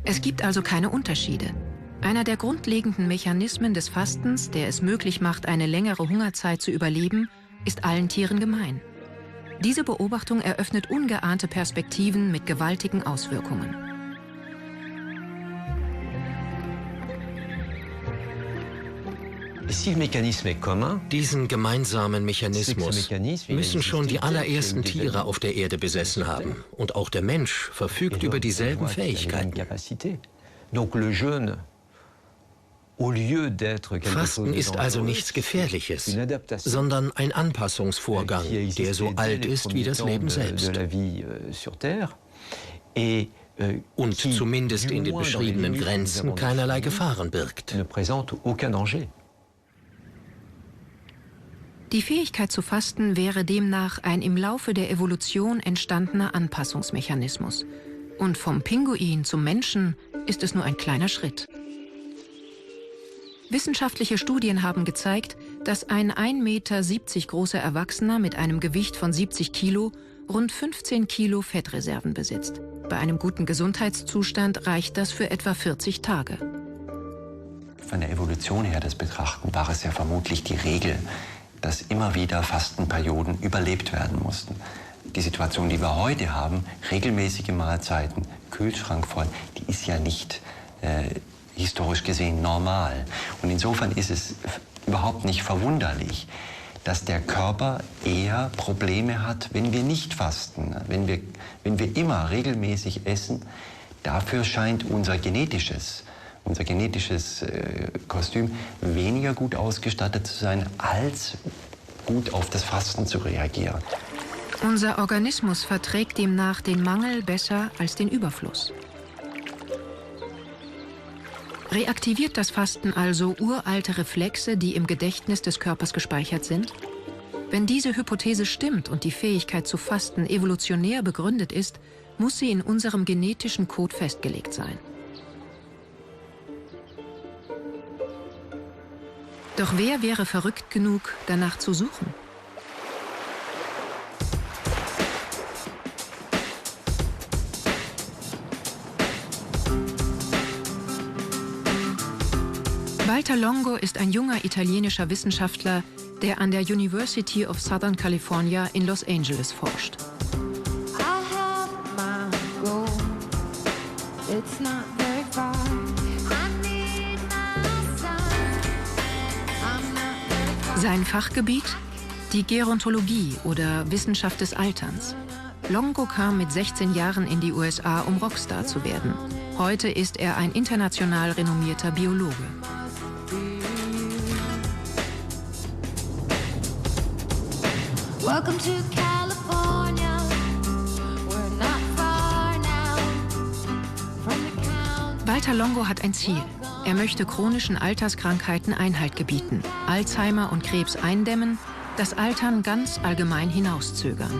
Es gibt also keine Unterschiede. Einer der grundlegenden Mechanismen des Fastens, der es möglich macht, eine längere Hungerzeit zu überleben, ist allen Tieren gemein. Diese Beobachtung eröffnet ungeahnte Perspektiven mit gewaltigen Auswirkungen. Diesen gemeinsamen Mechanismus müssen schon die allerersten Tiere auf der Erde besessen haben. Und auch der Mensch verfügt über dieselben Fähigkeiten. Fasten ist also nichts Gefährliches, sondern ein Anpassungsvorgang, der so alt ist wie das Leben selbst. Und zumindest in den beschriebenen Grenzen keinerlei Gefahren birgt. Die Fähigkeit zu fasten wäre demnach ein im Laufe der Evolution entstandener Anpassungsmechanismus. Und vom Pinguin zum Menschen ist es nur ein kleiner Schritt. Wissenschaftliche Studien haben gezeigt, dass ein 1,70 Meter großer Erwachsener mit einem Gewicht von 70 Kilo rund 15 Kilo Fettreserven besitzt. Bei einem guten Gesundheitszustand reicht das für etwa 40 Tage. Von der Evolution her das betrachten, war es ja vermutlich die Regel, dass immer wieder Fastenperioden überlebt werden mussten. Die Situation, die wir heute haben, regelmäßige Mahlzeiten, Kühlschrank voll, die ist ja nicht historisch gesehen normal. Und insofern ist es überhaupt nicht verwunderlich, dass der Körper eher Probleme hat, wenn wir nicht fasten. Wenn wir immer regelmäßig essen, dafür scheint unser genetisches Kostüm weniger gut ausgestattet zu sein, als gut auf das Fasten zu reagieren. Unser Organismus verträgt demnach den Mangel besser als den Überfluss. Reaktiviert das Fasten also uralte Reflexe, die im Gedächtnis des Körpers gespeichert sind? Wenn diese Hypothese stimmt und die Fähigkeit zu fasten evolutionär begründet ist, muss sie in unserem genetischen Code festgelegt sein. Doch wer wäre verrückt genug, danach zu suchen? Walter Longo ist ein junger italienischer Wissenschaftler, der an der University of Southern California in Los Angeles forscht. Sein Fachgebiet? Die Gerontologie oder Wissenschaft des Alterns. Longo kam mit 16 Jahren in die USA, um Rockstar zu werden. Heute ist er ein international renommierter Biologe. Welcome to California. We're not far now from the count. Walter Longo hat ein Ziel. Er möchte chronischen Alterskrankheiten Einhalt gebieten, Alzheimer und Krebs eindämmen, das Altern ganz allgemein hinauszögern.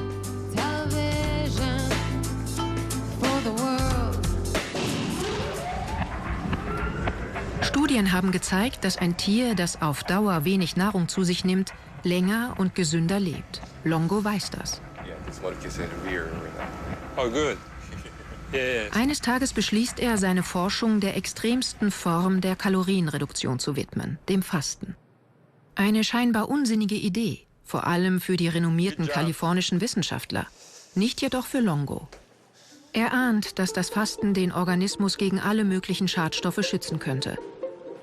Studien haben gezeigt, dass ein Tier, das auf Dauer wenig Nahrung zu sich nimmt, länger und gesünder lebt. Longo weiß das. Eines Tages beschließt er, seine Forschung der extremsten Form der Kalorienreduktion zu widmen, dem Fasten. Eine scheinbar unsinnige Idee, vor allem für die renommierten kalifornischen Wissenschaftler, nicht jedoch für Longo. Er ahnt, dass das Fasten den Organismus gegen alle möglichen Schadstoffe schützen könnte.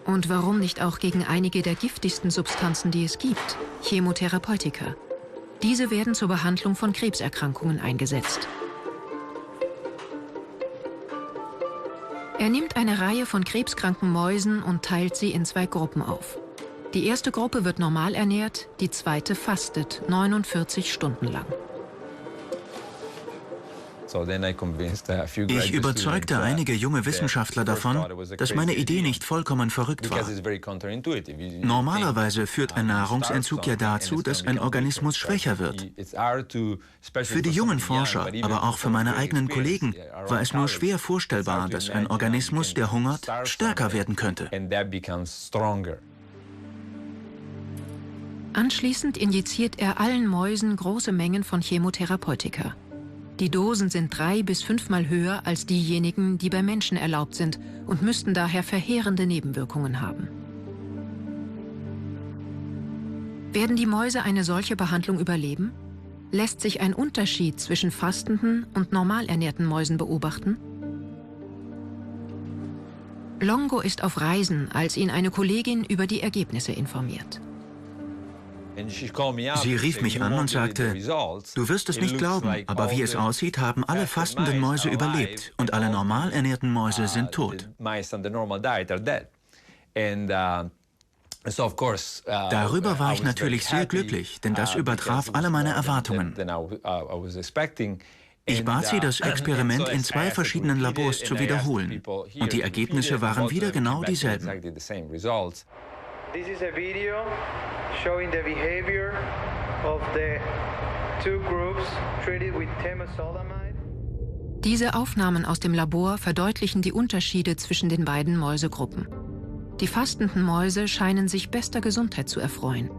Und warum nicht auch gegen einige der giftigsten Substanzen, die es gibt, Chemotherapeutika. Diese werden zur Behandlung von Krebserkrankungen eingesetzt. Er nimmt eine Reihe von krebskranken Mäusen und teilt sie in 2 Gruppen auf. Die erste Gruppe wird normal ernährt, die zweite fastet 49 Stunden lang. Ich überzeugte einige junge Wissenschaftler davon, dass meine Idee nicht vollkommen verrückt war. Normalerweise führt ein Nahrungsentzug ja dazu, dass ein Organismus schwächer wird. Für die jungen Forscher, aber auch für meine eigenen Kollegen, war es nur schwer vorstellbar, dass ein Organismus, der hungert, stärker werden könnte. Anschließend injiziert er allen Mäusen große Mengen von Chemotherapeutika. Die Dosen sind 3- bis 5-mal höher als diejenigen, die bei Menschen erlaubt sind und müssten daher verheerende Nebenwirkungen haben. Werden die Mäuse eine solche Behandlung überleben? Lässt sich ein Unterschied zwischen fastenden und normal ernährten Mäusen beobachten? Longo ist auf Reisen, als ihn eine Kollegin über die Ergebnisse informiert. Sie rief mich an und sagte, du wirst es nicht glauben, aber wie es aussieht, haben alle fastenden Mäuse überlebt und alle normal ernährten Mäuse sind tot. Darüber war ich natürlich sehr glücklich, denn das übertraf alle meine Erwartungen. Ich bat sie, das Experiment in 2 verschiedenen Labors zu wiederholen und die Ergebnisse waren wieder genau dieselben. This is a video showing the behavior of the 2 groups treated with temozolomide. Diese Aufnahmen aus dem Labor verdeutlichen die Unterschiede zwischen den beiden Mäusegruppen. Die fastenden Mäuse scheinen sich bester Gesundheit zu erfreuen.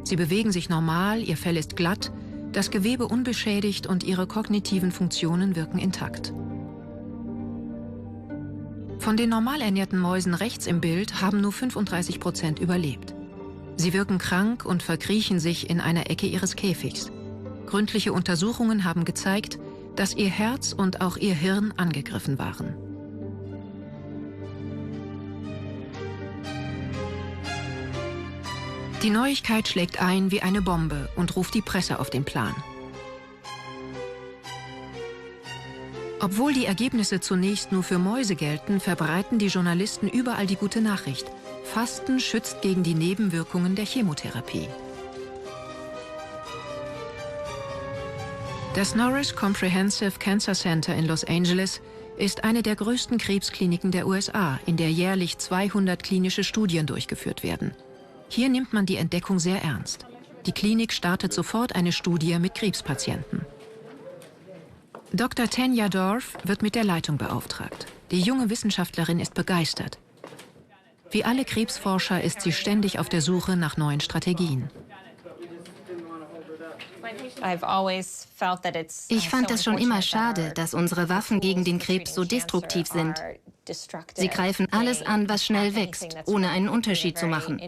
Sie bewegen sich normal, ihr Fell ist glatt, das Gewebe unbeschädigt und ihre kognitiven Funktionen wirken intakt. Von den normal ernährten Mäusen rechts im Bild haben nur 35% überlebt. Sie wirken krank und verkriechen sich in einer Ecke ihres Käfigs. Gründliche Untersuchungen haben gezeigt, dass ihr Herz und auch ihr Hirn angegriffen waren. Die Neuigkeit schlägt ein wie eine Bombe und ruft die Presse auf den Plan. Obwohl die Ergebnisse zunächst nur für Mäuse gelten, verbreiten die Journalisten überall die gute Nachricht. Fasten schützt gegen die Nebenwirkungen der Chemotherapie. Das Norris Comprehensive Cancer Center in Los Angeles ist eine der größten Krebskliniken der USA, in der jährlich 200 klinische Studien durchgeführt werden. Hier nimmt man die Entdeckung sehr ernst. Die Klinik startet sofort eine Studie mit Krebspatienten. Dr. Tanya Dorff wird mit der Leitung beauftragt. Die junge Wissenschaftlerin ist begeistert. Wie alle Krebsforscher ist sie ständig auf der Suche nach neuen Strategien. Ich fand es schon immer schade, dass unsere Waffen gegen den Krebs so destruktiv sind. Sie greifen alles an, was schnell wächst, ohne einen Unterschied zu machen.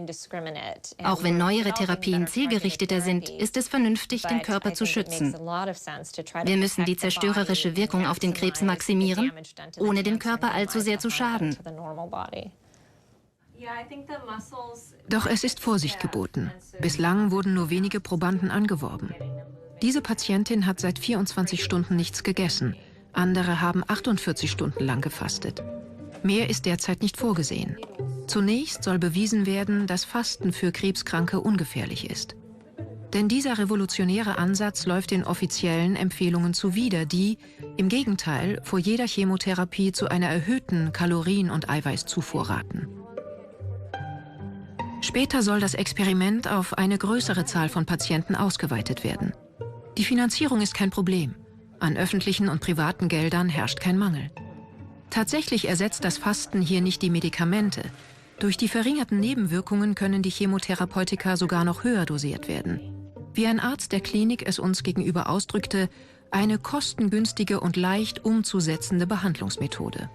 Auch wenn neuere Therapien zielgerichteter sind, ist es vernünftig, den Körper zu schützen. Wir müssen die zerstörerische Wirkung auf den Krebs maximieren, ohne dem Körper allzu sehr zu schaden. Doch es ist Vorsicht geboten. Bislang wurden nur wenige Probanden angeworben. Diese Patientin hat seit 24 Stunden nichts gegessen. Andere haben 48 Stunden lang gefastet. Mehr ist derzeit nicht vorgesehen. Zunächst soll bewiesen werden, dass Fasten für Krebskranke ungefährlich ist. Denn dieser revolutionäre Ansatz läuft den offiziellen Empfehlungen zuwider, die, im Gegenteil, vor jeder Chemotherapie zu einer erhöhten Kalorien- und Eiweißzufuhr raten. Später soll das Experiment auf eine größere Zahl von Patienten ausgeweitet werden. Die Finanzierung ist kein Problem. An öffentlichen und privaten Geldern herrscht kein Mangel. Tatsächlich ersetzt das Fasten hier nicht die Medikamente. Durch die verringerten Nebenwirkungen können die Chemotherapeutika sogar noch höher dosiert werden. Wie ein Arzt der Klinik es uns gegenüber ausdrückte, Eine kostengünstige und leicht umzusetzende Behandlungsmethode.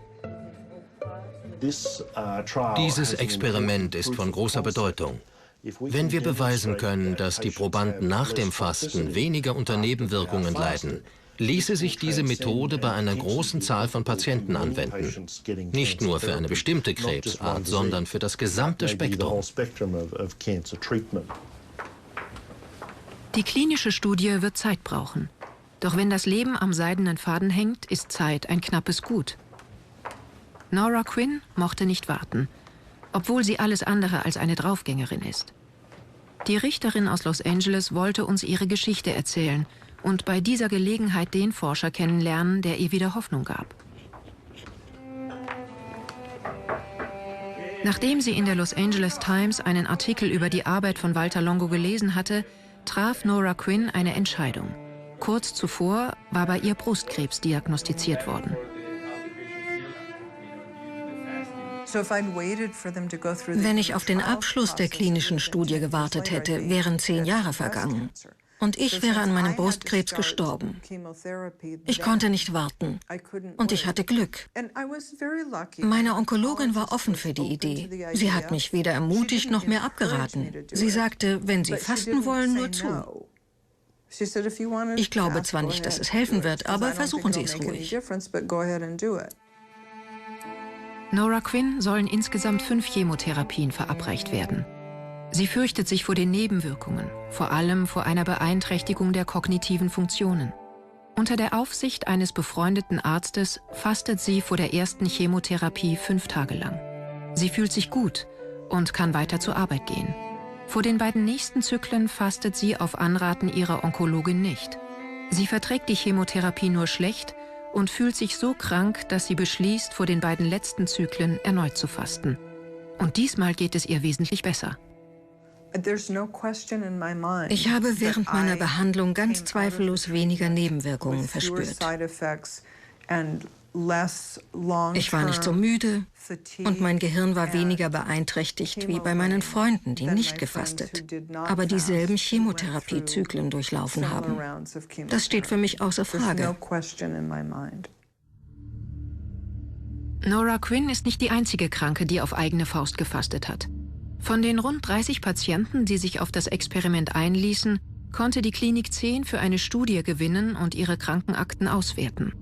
Dieses Experiment ist von großer Bedeutung. Wenn wir beweisen können, dass die Probanden nach dem Fasten weniger unter Nebenwirkungen leiden, ließe sich diese Methode bei einer großen Zahl von Patienten anwenden. Nicht nur für eine bestimmte Krebsart, sondern für das gesamte Spektrum. Die klinische Studie wird Zeit brauchen. Doch wenn das Leben am seidenen Faden hängt, ist Zeit ein knappes Gut. Nora Quinn mochte nicht warten, obwohl sie alles andere als eine Draufgängerin ist. Die Richterin aus Los Angeles wollte uns ihre Geschichte erzählen und bei dieser Gelegenheit den Forscher kennenlernen, der ihr wieder Hoffnung gab. Nachdem sie in der Los Angeles Times einen Artikel über die Arbeit von Walter Longo gelesen hatte, traf Nora Quinn eine Entscheidung. Kurz zuvor war bei ihr Brustkrebs diagnostiziert worden. Wenn ich auf den Abschluss der klinischen Studie gewartet hätte, wären 10 Jahre vergangen. Und ich wäre an meinem Brustkrebs gestorben. Ich konnte nicht warten. Und ich hatte Glück. Meine Onkologin war offen für die Idee. Sie hat mich weder ermutigt noch mehr abgeraten. Sie sagte, wenn Sie fasten wollen, nur zu. Ich glaube zwar nicht, dass es helfen wird, aber versuchen Sie es ruhig. Nora Quinn sollen insgesamt 5 Chemotherapien verabreicht werden. Sie fürchtet sich vor den Nebenwirkungen, vor allem vor einer Beeinträchtigung der kognitiven Funktionen. Unter der Aufsicht eines befreundeten Arztes fastet sie vor der ersten Chemotherapie 5 Tage lang. Sie fühlt sich gut und kann weiter zur Arbeit gehen. Vor den beiden nächsten Zyklen fastet sie auf Anraten ihrer Onkologin nicht. Sie verträgt die Chemotherapie nur schlecht und fühlt sich so krank, dass sie beschließt, vor den beiden letzten Zyklen erneut zu fasten. Und diesmal geht es ihr wesentlich besser. Ich habe während meiner Behandlung ganz zweifellos weniger Nebenwirkungen verspürt. Ich war nicht so müde und mein Gehirn war weniger beeinträchtigt wie bei meinen Freunden, die nicht gefastet, aber dieselben Chemotherapiezyklen durchlaufen haben. Das steht für mich außer Frage. Nora Quinn ist nicht die einzige Kranke, die auf eigene Faust gefastet hat. Von den rund 30 Patienten, die sich auf das Experiment einließen, konnte die Klinik 10 für eine Studie gewinnen und ihre Krankenakten auswerten.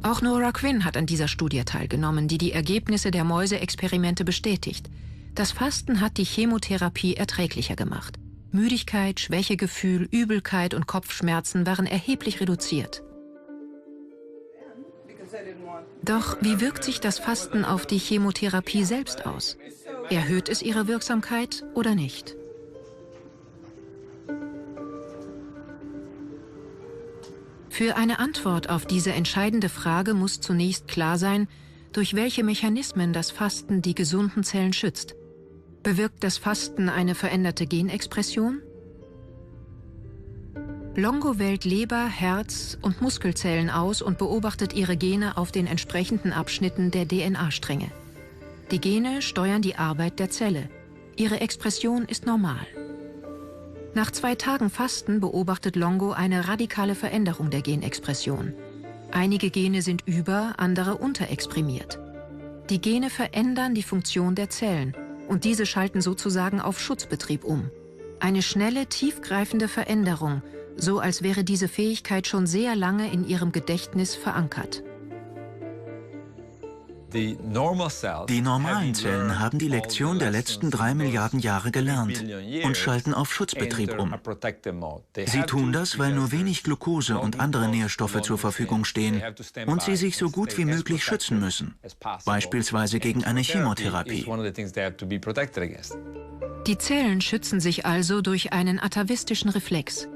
Auch Nora Quinn hat an dieser Studie teilgenommen, die die Ergebnisse der Mäuseexperimente bestätigt. Das Fasten hat die Chemotherapie erträglicher gemacht. Müdigkeit, Schwächegefühl, Übelkeit und Kopfschmerzen waren erheblich reduziert. Doch wie wirkt sich das Fasten auf die Chemotherapie selbst aus? Erhöht es ihre Wirksamkeit oder nicht? Für eine Antwort auf diese entscheidende Frage muss zunächst klar sein, durch welche Mechanismen das Fasten die gesunden Zellen schützt. Bewirkt das Fasten eine veränderte Genexpression? Longo wählt Leber, Herz und Muskelzellen aus und beobachtet ihre Gene auf den entsprechenden Abschnitten der DNA-Stränge. Die Gene steuern die Arbeit der Zelle. Ihre Expression ist normal. Nach 2 Tagen Fasten beobachtet Longo eine radikale Veränderung der Genexpression. Einige Gene sind andere unterexprimiert. Die Gene verändern die Funktion der Zellen und diese schalten sozusagen auf Schutzbetrieb um. Eine schnelle, tiefgreifende Veränderung, so als wäre diese Fähigkeit schon sehr lange in ihrem Gedächtnis verankert. Die normalen Zellen haben die Lektion der letzten 3 Milliarden Jahre gelernt und schalten auf Schutzbetrieb um. Sie tun das, weil nur wenig Glucose und andere Nährstoffe zur Verfügung stehen und sie sich so gut wie möglich schützen müssen, beispielsweise gegen eine Chemotherapie. Die Zellen schützen sich also durch einen atavistischen Reflex.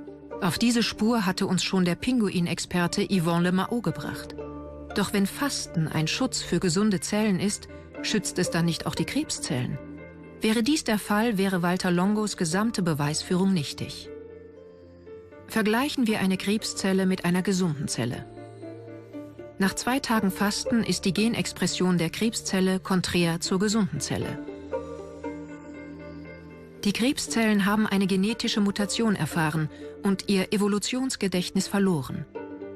Auf diese Spur hatte uns schon der Pinguinexperte Yvon Le Mao gebracht. Doch wenn Fasten ein Schutz für gesunde Zellen ist, schützt es dann nicht auch die Krebszellen? Wäre dies der Fall, wäre Walter Longos gesamte Beweisführung nichtig. Vergleichen wir eine Krebszelle mit einer gesunden Zelle. Nach 2 Tagen Fasten ist die Genexpression der Krebszelle konträr zur gesunden Zelle. Die Krebszellen haben eine genetische Mutation erfahren und ihr Evolutionsgedächtnis verloren.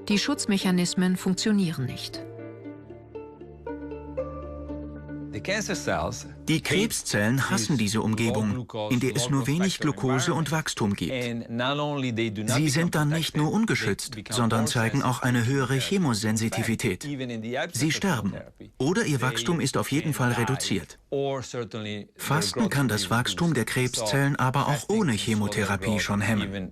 Die Schutzmechanismen funktionieren nicht. Die Krebszellen hassen diese Umgebung, in der es nur wenig Glucose und Wachstum gibt. Sie sind dann nicht nur ungeschützt, sondern zeigen auch eine höhere Chemosensitivität. Sie sterben oder ihr Wachstum ist auf jeden Fall reduziert. Fasten kann das Wachstum der Krebszellen aber auch ohne Chemotherapie schon hemmen.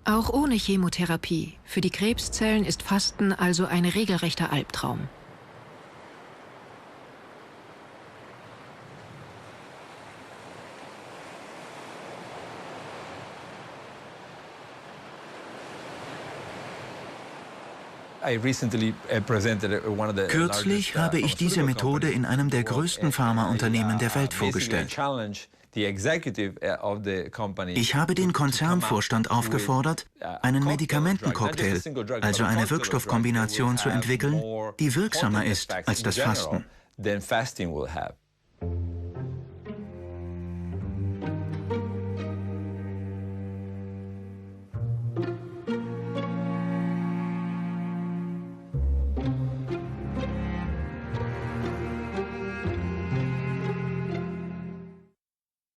Auch ohne Chemotherapie. Für die Krebszellen ist Fasten also ein regelrechter Albtraum. Kürzlich habe ich diese Methode in einem der größten Pharmaunternehmen der Welt vorgestellt. Ich habe den Konzernvorstand aufgefordert, einen Medikamentencocktail, also eine Wirkstoffkombination zu entwickeln, die wirksamer ist als das Fasten.